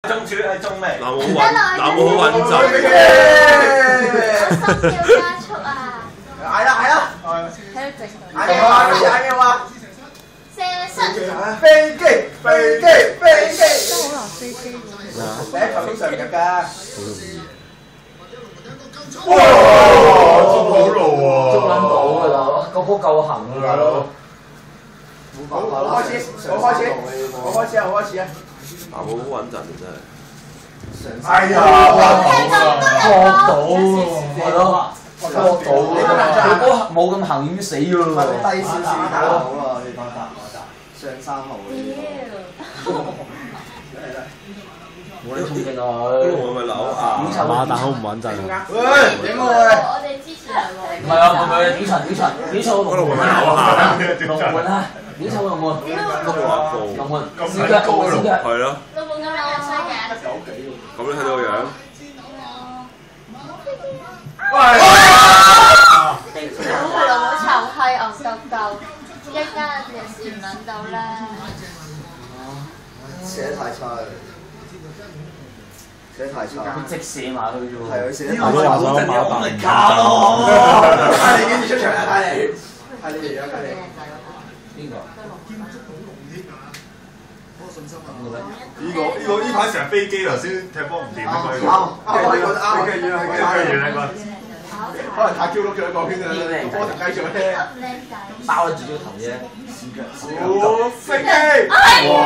中柱係中未？嗱冇好穩陣。我心跳加速啊！係啦係啦，喺度直嗌嘅話，嗌嘅話，射失。飛機飛機飛機，都好難飛機喎。第一球通常入㗎。哇！中好路喎，捉撚到㗎啦，個波夠行㗎啦。好，我開始，我開始，我開始啊！我開始啊！嗱冇好穩陣真係。哎呀，撲到係咯，撲到個波冇咁行已經死咗咯。低少少打好啊！你上3號。冇你衝擊佢。我咪扭下。馬達好唔穩陣啊！喂，點啊我哋之前係喎。唔係啊，唔係屌柒龍門啊！龍門啊！屌柒龍門，龍門先腳，先腳。係咯。都冇咁樣衰嘅。咁你睇到個樣？喂！好老母臭閪戇鳩鳩，一間電視唔撚到咧。寫得太差啦！寫得太差。佢直射埋去啫喎。係佢寫得太我都話差。想馬達唔假咯！睇你幾時出場啊？睇你而家睇你。邊個？呢排成日飛機頭先踢波唔掂啊！佢啱，可以講得啱。飛機遠啦可能太 Q 碌咗一個圈啊！波就繼續咧。咁靚仔。包住個頭啫。好飛機！哇！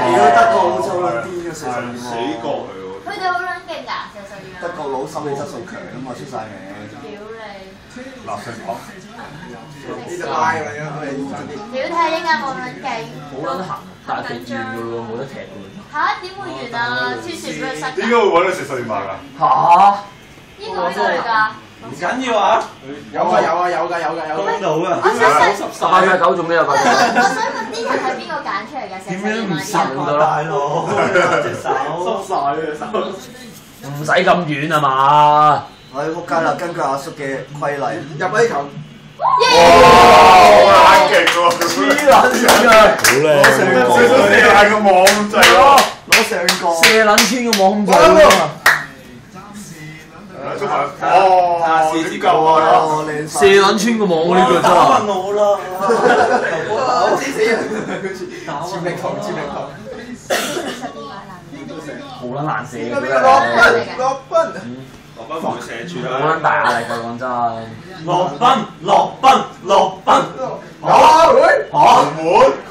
如果德國好臭撚癲嘅射手死角嚟喎！佢哋好撚勁㗎，射手員。德國佬心理質素強啊嘛，出晒名。屌你！立上講，呢就拉㗎啦，佢哋。屌睇應該冇撚勁。冇撚行，但係踢完㗎喎，冇得踢㗎。嚇點會完啊？黐線俾佢塞㗎。點解會揾到食細馬㗎？嚇！呢個邊個嚟㗎？唔緊要啊！有㗎。公到啊！我想問，八隻狗做咩啊？我想問呢個係邊個揀出嚟嘅？點樣唔射手實啊，大佬？隻手縮曬隻手。唔使咁遠啊嘛！我仆街啦！根據阿叔嘅規例，入呢球。哇！勁喎！黐撚線啊！好靚，射係個網咁滯喎！攞上角。射撚穿個網咁滯喎！哦，點夠啊！射撚穿個網呢個真係。打我啦！我知死人！致命球，致命球。好撚難射嘅。邊個落分？落分。落班唔會射住好啦。撚大壓力㗎，講真。落賓！有會。龍門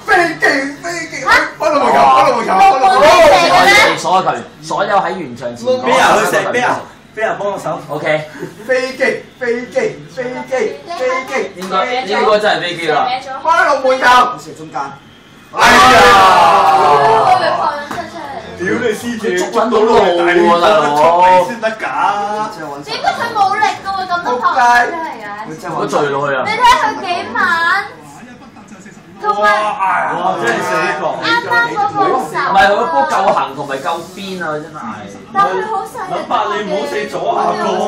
飛機！分到門球！所有球員，所有喺完場前。邊人去射？邊人幫我手 ？OK。飛機！應該真係飛機啦。翻落門球。射中間。哎呀！會唔會放撚出嚟？屌你師姐，捉撚到路喎大佬出嚟先得㗎！點解佢冇力㗎喎？咁多球出嚟嘅。我墜落去啊！你睇下佢幾猛，同埋哇！真係死角。啱啱嗰個手。唔係佢個波夠行同埋夠邊啊！真係。但係佢好細。諗法你唔好死左下角喎。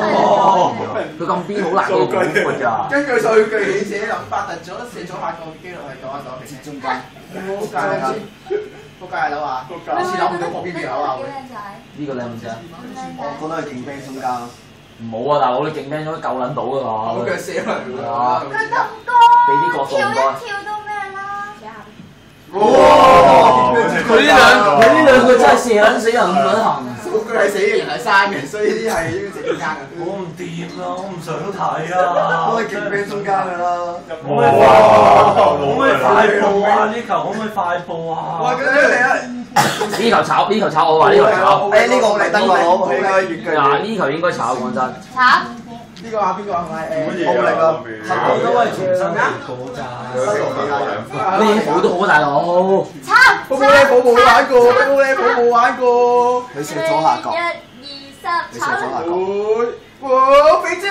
佢咁邊好難到好闊㗎。根據數據，你自己諗法，突咗射咗下個機率係9接中間。仆街啦！仆街係樓啊！好似諗唔到撲邊邊樓啊！呢個靚唔靚？我覺得係勁兵中間。唔好啊，大佬你勁兵咗夠撚到㗎嘛！我腳射嚟㗎。佢咁高，俾啲角度唔該。跳一跳都咩啦？哇！佢呢兩個真係射撚死人咁撚行。數據係死嘅，人係生嘅，所以呢啲係應該射中間嘅。我唔掂啦，我唔想睇啊！都係勁兵中間㗎啦。可唔可以快步啊？呢球可唔可以快步啊？哇！跟住你啊！呢球炒，我話呢球炒。誒呢個我嚟登個攞，應該越腳。嗱呢球應該炒，講真。炒。呢個啊邊個係咪暴力啊？我都係重新嚟過咋。咩好都好，大佬。炒。寶冇玩過，冇玩過。佢射左下角。1、2、3，你射左下角。炒。飛姐！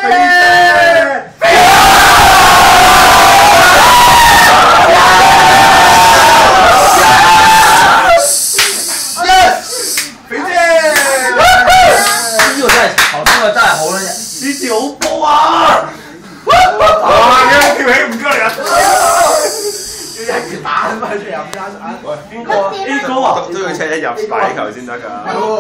呢個真係頭先個真係好啦，呢次好波啊！哇！跳起唔該人，一打翻出嚟入間邊個 A 哥啊？都要車一入擺球先得㗎。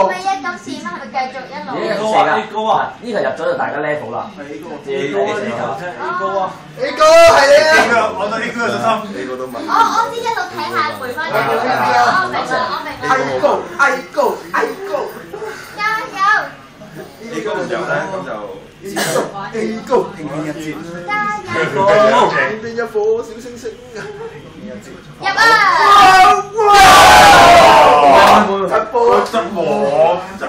咪一咁試乜？係咪繼續一路？ A 哥啊 A 哥啊，呢個入咗就大家 level 啦。A 哥 A 哥呢球車 A 哥啊 A 哥係你啊！我對 A 哥有信心。 A 哥都問。我知一路睇下陪翻佢。我明啦，我明啦。 A 哥 A 哥 A 哥，加油！ A 哥唔入咧，咁就。A 哥平平日節，加油！邊邊一顆小星星。入啊！哇！踢波執網就係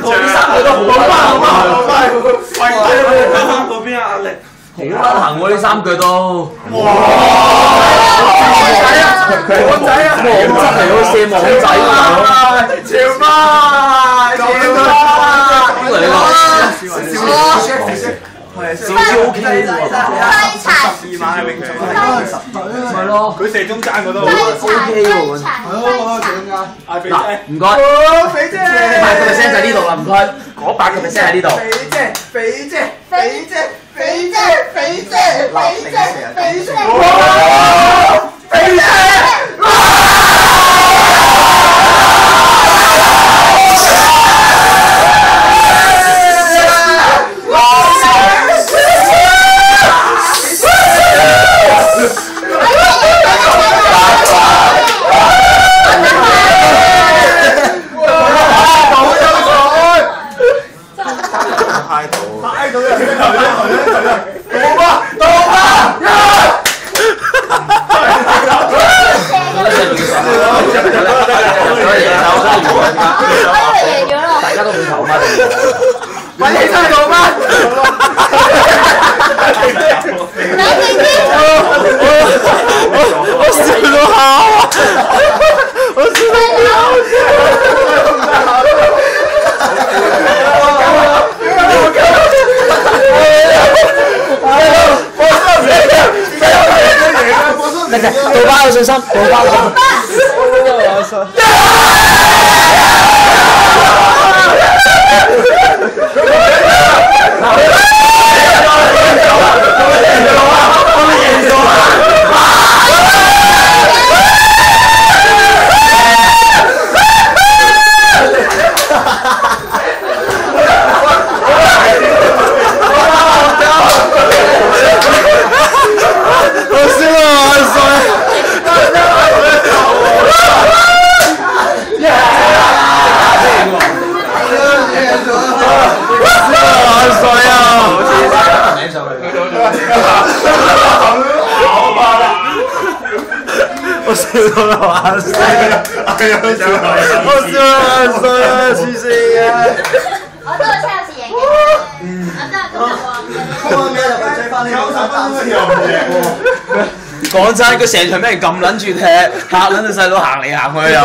就係三個都好翻到邊啊？壓力好撚行喎！呢三腳都。哇！網仔啊！網質嚟喎，射網仔啊！潮媽，潮媽，邊個嚟㗎？少少 OK 喎，西殘，二碼係命中，咪咯。佢射中間嗰度。西殘，西殘。阿肥嗱，姐，唔該。肥姐8%就喺呢度啦，唔該。嗰8%喺呢度。肥姐，肥姐，肥姐，肥姐，肥姐，肥姐，肥姐。肥姐。大家都會投乜？揾起身做乜？我笑到喊啊！我笑到爸有信心，到爸有信心。我笑到流眼水，我笑到眼水啊！黐線嘅。我都係超市贏嘅。我都係今日話嘅。追翻呢個講真，佢成場俾人撳撚住踢，嚇撚到細佬行嚟行去又。